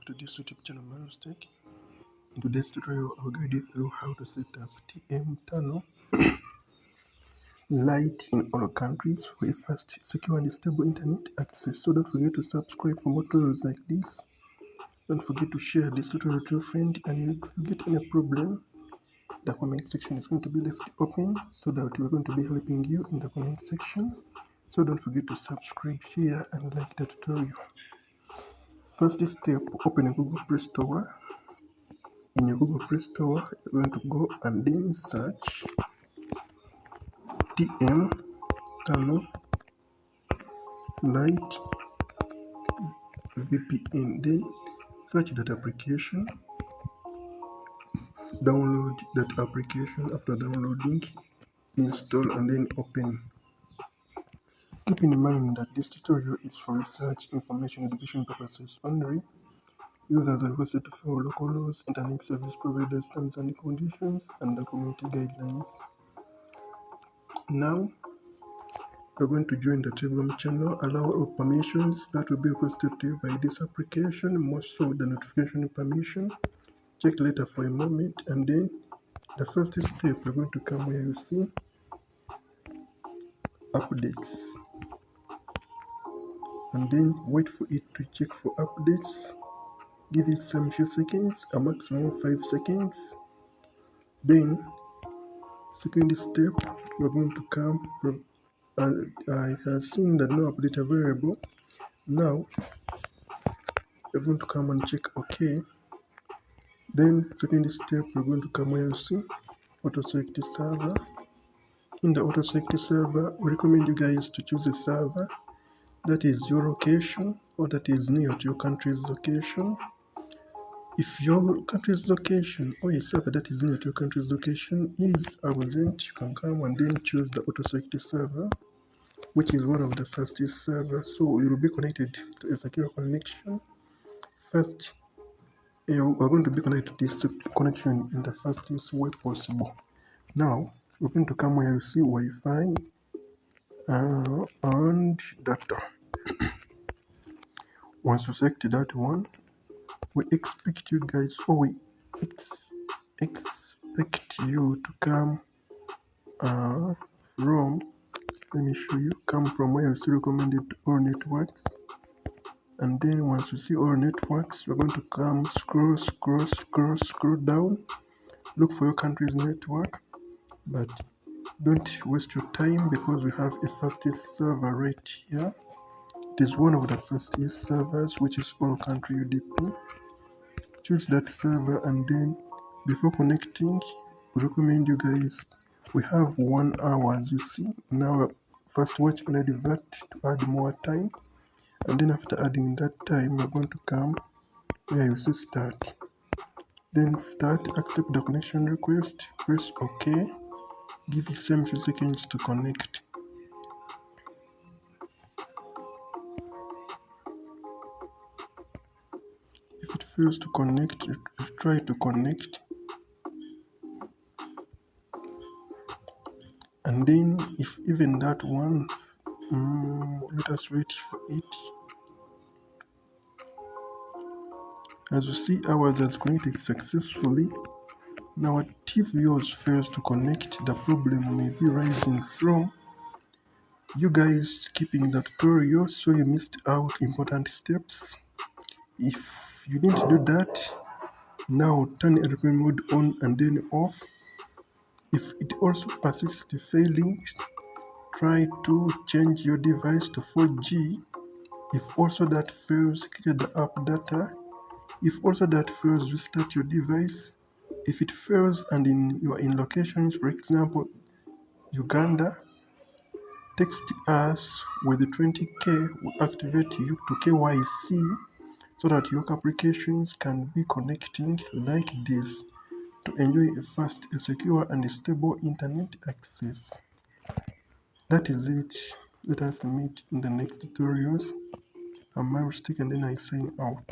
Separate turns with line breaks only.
to this YouTube channel, Tech. In today's tutorial, I'll guide you through how to set up TM Tunnel Lite in all countries for a fast, secure, and stable internet access. So don't forget to subscribe for more tutorials like this. Don't forget to share this tutorial to your friend, and if you get any problem, the comment section is going to be left open so that we're going to be helping you in the comment section. So don't forget to subscribe, share, and like the tutorial. First step, open a Google Play Store. In your Google Play Store, you're going to go and then search TM Tunnel Lite VPN. Then search that application, download that application. After downloading, install and then open. Keep in mind that this tutorial is for research, information, education purposes only. Users are requested to follow local laws, internet service providers' terms and conditions, and the community guidelines. Now, we're going to join the Telegram channel. Allow all permissions that will be requested to you by this application, more so the notification permission. Check later for a moment, and then the first step, we're going to come where you see updates, and then wait for it to check for updates. Give it some few seconds, a maximum of 5 seconds. Then second step, we're going to come from, I have seen that no update available. Now we're going to come and check OK. Then second step, we're going to come where you see auto select server. In the auto select server, we recommend you guys to choose a server that is your location or that is near to your country's location. If your country's location or a server that is near to your country's location is absent, you can come and then choose the auto select server, which is one of the fastest servers. So you will be connected to a secure connection. First, you are going to be connected to this connection in the fastest way possible. Now, we're going to come where you see Wi-Fi and data. Once you select that one, we expect you guys, or we expect you to come from, let me show you, come from where you see recommended all networks. And then once you see all networks, we're going to come scroll down, look for your country's network, but don't waste your time because we have a fastest server right here. It is one of the fastest servers, which is all country UDP. Choose that server, and then before connecting, we recommend you guys, we have 1 hour as you see. Now first watch an advert to add more time, and then after adding that time, we're going to come where you see start. Then start, accept the connection request, press OK, give it some few seconds to connect. If it fails to connect, try to connect, and then if even that one, let us wait for it. As you see, ours has connected successfully. Now if yours fails to connect, the problem may be rising from you guys skipping the tutorial, so you missed out important steps. If you didn't do that, now turn airplane mode on and then off. If it also persists failing, try to change your device to 4G. If also that fails, clear the app data. If also that fails, restart your device. If it fails and you are in locations, for example, Uganda, text us with 20K, we activate you to KYC so that your applications can be connecting like this to enjoy a fast, secure, and stable internet access. That is it. Let us meet in the next tutorials. I'm Tech, and then I sign out.